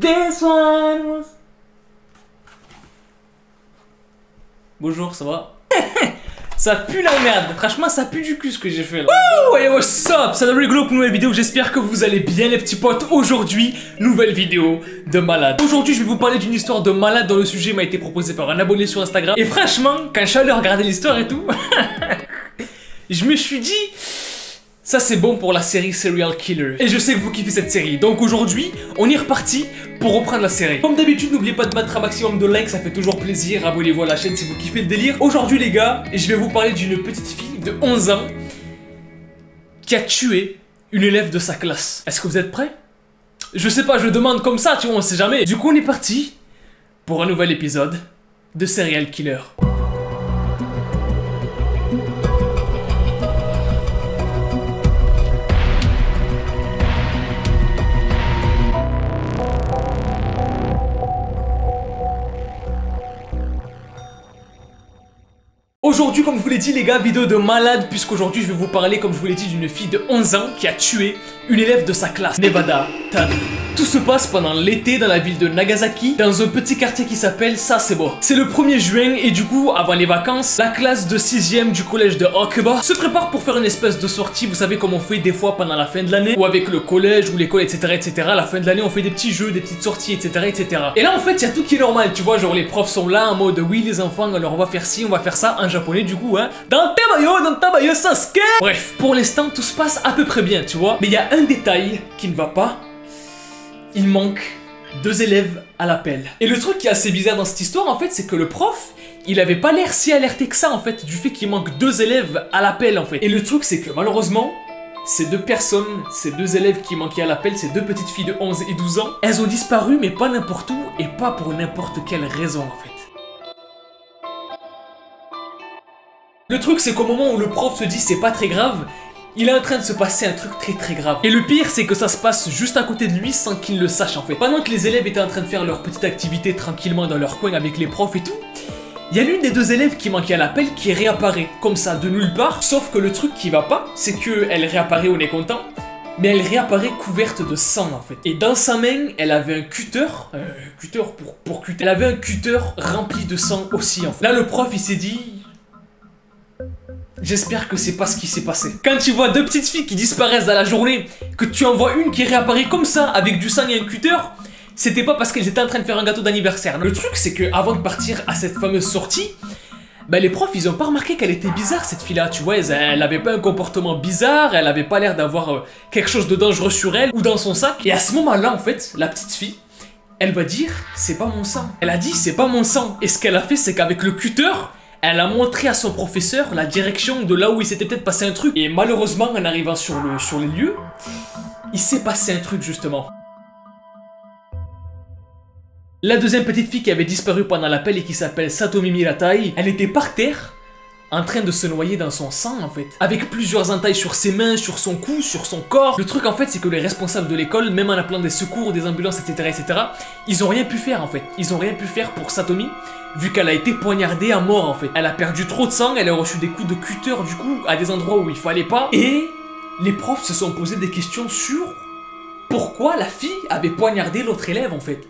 This one was... Bonjour, ça va? Ça pue la merde, franchement ça pue du cul ce que j'ai fait là. Wouh, hey what's up, c'est rigolo pour une nouvelle vidéo, j'espère que vous allez bien les petits potes. Aujourd'hui, nouvelle vidéo de malade. Aujourd'hui je vais vous parler d'une histoire de malade dont le sujet m'a été proposé par un abonné sur Instagram. Et franchement, quand je suis allé regarder l'histoire et tout, je me suis dit... ça c'est bon pour la série Serial Killer. Et je sais que vous kiffez cette série. Donc aujourd'hui, on est reparti pour reprendre la série. Comme d'habitude, n'oubliez pas de mettre un maximum de likes, ça fait toujours plaisir. Abonnez-vous à la chaîne si vous kiffez le délire. Aujourd'hui les gars, je vais vous parler d'une petite fille de 11 ans qui a tué une élève de sa classe. Est-ce que vous êtes prêts? Je sais pas, je demande comme ça, tu vois, on sait jamais. Du coup, on est parti pour un nouvel épisode de Serial Killer. Aujourd'hui, comme je vous l'ai dit les gars, vidéo de malade, puisqu'aujourd'hui je vais vous parler, comme je vous l'ai dit, d'une fille de 11 ans qui a tué une élève de sa classe, Nevada Tan. Tout se passe pendant l'été dans la ville de Nagasaki, dans un petit quartier qui s'appelle Sasebo. C'est le 1er juin et du coup, avant les vacances, la classe de 6e du collège de Okuba se prépare pour faire une espèce de sortie, vous savez comme on fait des fois pendant la fin de l'année, ou avec le collège ou l'école, etc., etc. La fin de l'année, on fait des petits jeux, des petites sorties, etc., etc. Et là, en fait, il y a tout qui est normal, tu vois, genre les profs sont là en mode oui les enfants, alors on va faire ci, on va faire ça, en japonais du coup, hein. Dans tabayo, Sasuke. Bref, pour l'instant, tout se passe à peu près bien, tu vois. Mais il y a un détail qui ne va pas. Il manque 2 élèves à l'appel. Et le truc qui est assez bizarre dans cette histoire, en fait, c'est que le prof, il avait pas l'air si alerté que ça, en fait, du fait qu'il manque 2 élèves à l'appel, en fait. Et le truc, c'est que malheureusement, ces 2 personnes, ces 2 élèves qui manquaient à l'appel, ces 2 petites filles de 11 et 12 ans, elles ont disparu, mais pas n'importe où et pas pour n'importe quelle raison, en fait. Le truc, c'est qu'au moment où le prof se dit c'est pas très grave, il est en train de se passer un truc très grave. Et le pire, c'est que ça se passe juste à côté de lui sans qu'il le sache en fait. Pendant que les élèves étaient en train de faire leur petite activité tranquillement dans leur coin avec les profs et tout, il y a l'une des 2 élèves qui manquait à l'appel qui réapparaît comme ça de nulle part. Sauf que le truc qui va pas, c'est qu'elle réapparaît, on est content, mais elle réapparaît couverte de sang en fait. Et dans sa main, elle avait un cutter, pour cutter. Elle avait un cutter rempli de sang aussi en fait. Là le prof il s'est dit... j'espère que c'est pas ce qui s'est passé. Quand tu vois 2 petites filles qui disparaissent dans la journée, que tu en vois une qui réapparaît comme ça, avec du sang et un cutter, c'était pas parce qu'elles étaient en train de faire un gâteau d'anniversaire. Le truc, c'est que avant de partir à cette fameuse sortie, bah les profs, ils ont pas remarqué qu'elle était bizarre, cette fille-là, tu vois, elle avait pas un comportement bizarre, elle avait pas l'air d'avoir quelque chose de dangereux sur elle, ou dans son sac. Et à ce moment-là, en fait, la petite fille, elle va dire, c'est pas mon sang. Elle a dit, c'est pas mon sang. Et ce qu'elle a fait, c'est qu'avec le cutter, elle a montré à son professeur la direction de là où il s'était peut-être passé un truc. Et malheureusement, en arrivant sur les lieux, il s'est passé un truc justement. La deuxième petite fille qui avait disparu pendant l'appel et qui s'appelle Satomi Miratai, elle était par terre, en train de se noyer dans son sang en fait. Avec plusieurs entailles sur ses mains, sur son cou, sur son corps. Le truc en fait, c'est que les responsables de l'école, même en appelant des secours, des ambulances, etc., etc., ils ont rien pu faire en fait. Ils ont rien pu faire pour Satomi, vu qu'elle a été poignardée à mort en fait. Elle a perdu trop de sang, elle a reçu des coups de cutter du coup, à des endroits où il fallait pas. Et les profs se sont posé des questions sur pourquoi la fille avait poignardé l'autre élève en fait.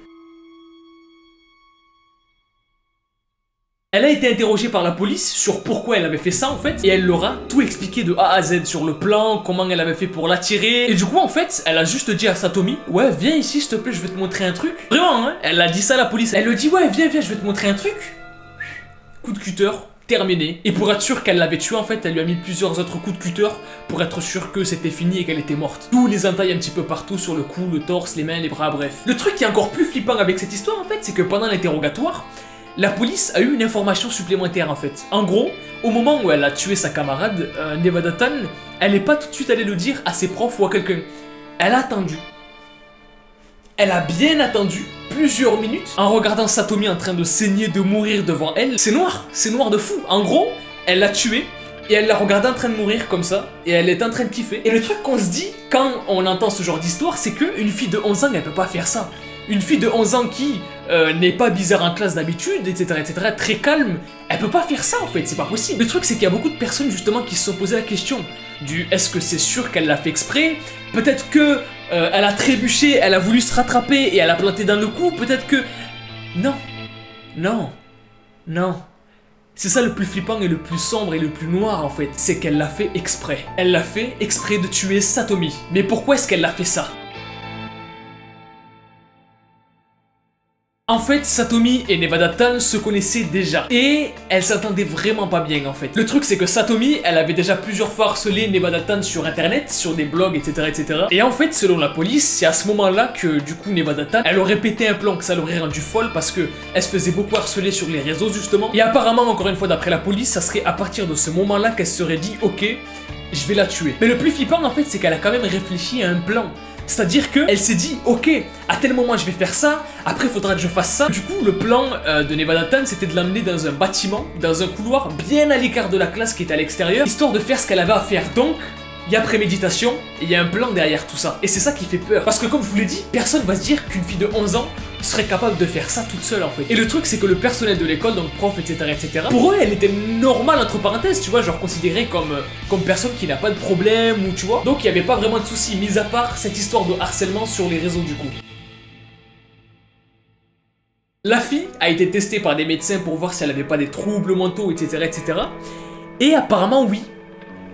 Elle a été interrogée par la police sur pourquoi elle avait fait ça en fait, et elle leur a tout expliqué de A à Z sur le plan, comment elle avait fait pour l'attirer. Et du coup en fait, elle a juste dit à Satomi, ouais viens ici s'il te plaît, je vais te montrer un truc. Vraiment hein, elle a dit ça à la police. Elle lui dit ouais viens, je vais te montrer un truc. Coup de cutter, terminé. Et pour être sûr qu'elle l'avait tué en fait, elle lui a mis plusieurs autres coups de cutter pour être sûr que c'était fini et qu'elle était morte. Tous les entailles un petit peu partout sur le cou, le torse, les mains, les bras, bref. Le truc qui est encore plus flippant avec cette histoire en fait, c'est que pendant l'interrogatoire, la police a eu une information supplémentaire en fait. En gros, au moment où elle a tué sa camarade, Nevada Tan, elle n'est pas tout de suite allée le dire à ses profs ou à quelqu'un. Elle a attendu. Elle a bien attendu plusieurs minutes en regardant Satomi en train de saigner, de mourir devant elle. C'est noir de fou. En gros, elle l'a tué et elle l'a regardé en train de mourir comme ça et elle est en train de kiffer. Et le truc qu'on se dit quand on entend ce genre d'histoire, c'est qu'une fille de 11 ans, elle peut pas faire ça. Une fille de 11 ans qui n'est pas bizarre en classe d'habitude, etc., très calme, elle peut pas faire ça en fait, c'est pas possible. Le truc c'est qu'il y a beaucoup de personnes justement qui se sont posé la question du est-ce que c'est sûr qu'elle l'a fait exprès? Peut-être que elle a trébuché, elle a voulu se rattraper et elle a planté dans le cou. Peut-être que... Non. Non. Non. C'est ça le plus flippant et le plus sombre et le plus noir en fait. C'est qu'elle l'a fait exprès. Elle l'a fait exprès de tuer Satomi. Mais pourquoi est-ce qu'elle l'a fait ça? En fait, Satomi et Nevada-tan se connaissaient déjà. Et elles s'entendaient vraiment pas bien en fait. Le truc c'est que Satomi, elle avait déjà plusieurs fois harcelé Nevada-tan sur internet, sur des blogs, etc., etc. Et en fait, selon la police, c'est à ce moment-là que du coup Nevada-tan, elle aurait pété un plomb, que ça l'aurait rendue folle parce que elle se faisait beaucoup harceler sur les réseaux justement. Et apparemment, encore une fois d'après la police, ça serait à partir de ce moment-là qu'elle se serait dit « Ok, je vais la tuer ». Mais le plus flippant en fait, c'est qu'elle a quand même réfléchi à un plan. C'est-à-dire qu'elle s'est dit, ok, à tel moment je vais faire ça, après il faudra que je fasse ça. Du coup, le plan de Nevada-tan, c'était de l'emmener dans un bâtiment, dans un couloir bien à l'écart de la classe qui était à l'extérieur, histoire de faire ce qu'elle avait à faire. Donc, il y a préméditation et il y a un plan derrière tout ça. Et c'est ça qui fait peur. Parce que comme je vous l'ai dit, personne va se dire qu'une fille de 11 ans serait capable de faire ça toute seule en fait. Et le truc c'est que le personnel de l'école, donc prof, etc., pour eux elle était normale entre parenthèses, tu vois, genre considérée comme personne qui n'a pas de problème ou tu vois. Donc il n'y avait pas vraiment de soucis, mis à part cette histoire de harcèlement sur les réseaux du coup. La fille a été testée par des médecins pour voir si elle avait pas des troubles mentaux, etc., Et apparemment oui.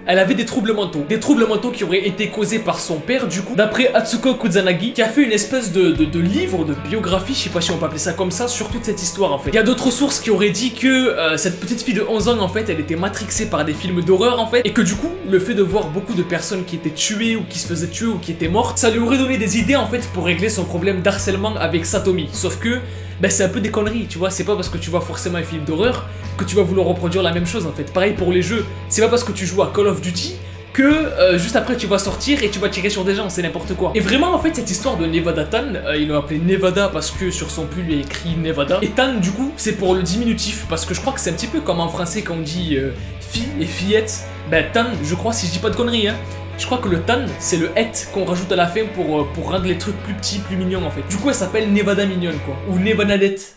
Elle avait des troubles mentaux qui auraient été causés par son père du coup, d'après Atsuko Kusanagi, qui a fait une espèce de livre, de biographie, je sais pas si on peut appeler ça comme ça, sur toute cette histoire en fait. Il y a d'autres sources qui auraient dit que cette petite fille de 11 ans en fait, elle était matrixée par des films d'horreur en fait, et que du coup, le fait de voir beaucoup de personnes qui étaient tuées ou qui se faisaient tuer ou qui étaient mortes, ça lui aurait donné des idées en fait pour régler son problème d'harcèlement avec Satomi. Sauf que, ben c'est un peu des conneries, tu vois, c'est pas parce que tu vois forcément un film d'horreur que tu vas vouloir reproduire la même chose en fait. Pareil pour les jeux, c'est pas parce que tu joues à Call of Duty que juste après tu vas sortir et tu vas tirer sur des gens, c'est n'importe quoi. Et vraiment en fait cette histoire de Nevada-tan, ils l'ont appelé Nevada parce que sur son pull il y a écrit Nevada. Et Tan du coup c'est pour le diminutif parce que je crois que c'est un petit peu comme en français quand on dit fille et fillette. Ben Tan, je crois, si je dis pas de conneries hein, je crois que le tan, c'est le et qu'on rajoute à la fin pour rendre les trucs plus petits, plus mignons en fait. Du coup, elle s'appelle Nevada mignonne quoi. Ou Nevanadette.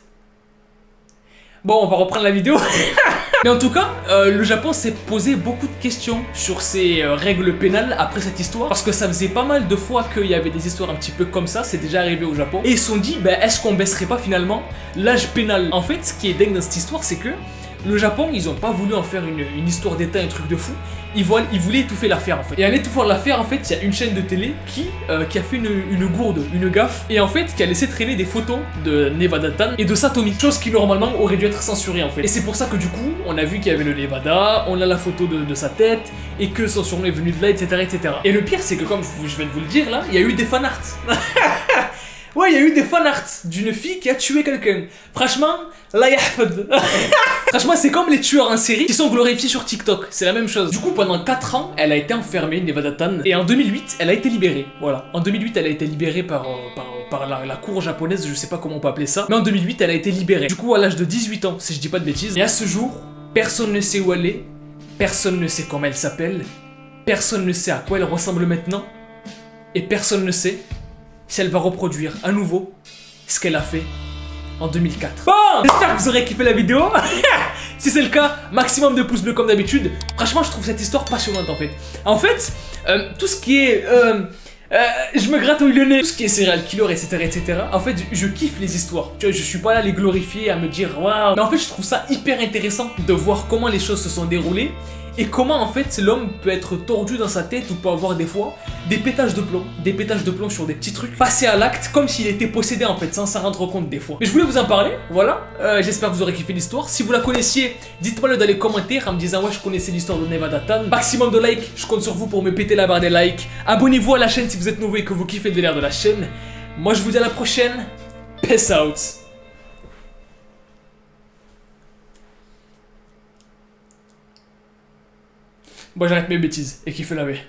Bon, on va reprendre la vidéo. Mais en tout cas, le Japon s'est posé beaucoup de questions sur ses règles pénales après cette histoire. Parce que ça faisait pas mal de fois qu'il y avait des histoires un petit peu comme ça, c'est déjà arrivé au Japon. Et ils se sont dit, bah, est-ce qu'on baisserait pas finalement l'âge pénal? En fait, ce qui est dingue dans cette histoire, c'est que le Japon, ils ont pas voulu en faire une histoire d'état, un truc de fou. Ils voulaient étouffer l'affaire en fait. Et en étouffant l'affaire, en fait, il y a une chaîne de télé qui a fait une gourde, une gaffe, et en fait, qui a laissé traîner des photos de Nevada-tan et de Satomi. Chose qui normalement aurait dû être censurée en fait. Et c'est pour ça que du coup, on a vu qu'il y avait le Nevada, on a la photo de sa tête, et que son surnom est venu de là, etc., etc. Et le pire, c'est que comme je viens de vous le dire là, il y a eu des fanarts. Ouais, il y a eu des fanarts d'une fille qui a tué quelqu'un. Franchement, la yahfad. Franchement, c'est comme les tueurs en série qui sont glorifiés sur TikTok. C'est la même chose. Du coup, pendant 4 ans, elle a été enfermée, Nevada-tan. Et en 2008, elle a été libérée. Voilà. En 2008, elle a été libérée par la cour japonaise, je sais pas comment on peut appeler ça. Mais en 2008, elle a été libérée. Du coup, à l'âge de 18 ans, si je dis pas de bêtises. Et à ce jour, personne ne sait où elle est. Personne ne sait comment elle s'appelle. Personne ne sait à quoi elle ressemble maintenant. Et personne ne sait si elle va reproduire à nouveau ce qu'elle a fait en 2004. Bon, j'espère que vous aurez kiffé la vidéo. Si c'est le cas, maximum de pouces bleus comme d'habitude. Franchement, je trouve cette histoire passionnante en fait. En fait, tout ce qui est... je me gratouille le nez. Tout ce qui est serial killer, etc., en fait, je kiffe les histoires. Tu vois, je suis pas là à les glorifier, à me dire waouh. Mais en fait, je trouve ça hyper intéressant de voir comment les choses se sont déroulées. Et comment en fait l'homme peut être tordu dans sa tête ou peut avoir des fois des pétages de plomb sur des petits trucs, passer à l'acte comme s'il était possédé en fait, sans s'en rendre compte des fois. Mais je voulais vous en parler, voilà, j'espère que vous aurez kiffé l'histoire. Si vous la connaissiez, dites-moi le dans les commentaires en me disant ouais je connaissais l'histoire de Nevada-tan. Maximum de likes, je compte sur vous pour me péter la barre des likes. Abonnez-vous à la chaîne si vous êtes nouveau et que vous kiffez le délire de la chaîne. Moi je vous dis à la prochaine, peace out. Bon, j'arrête mes bêtises et kiffe la vie.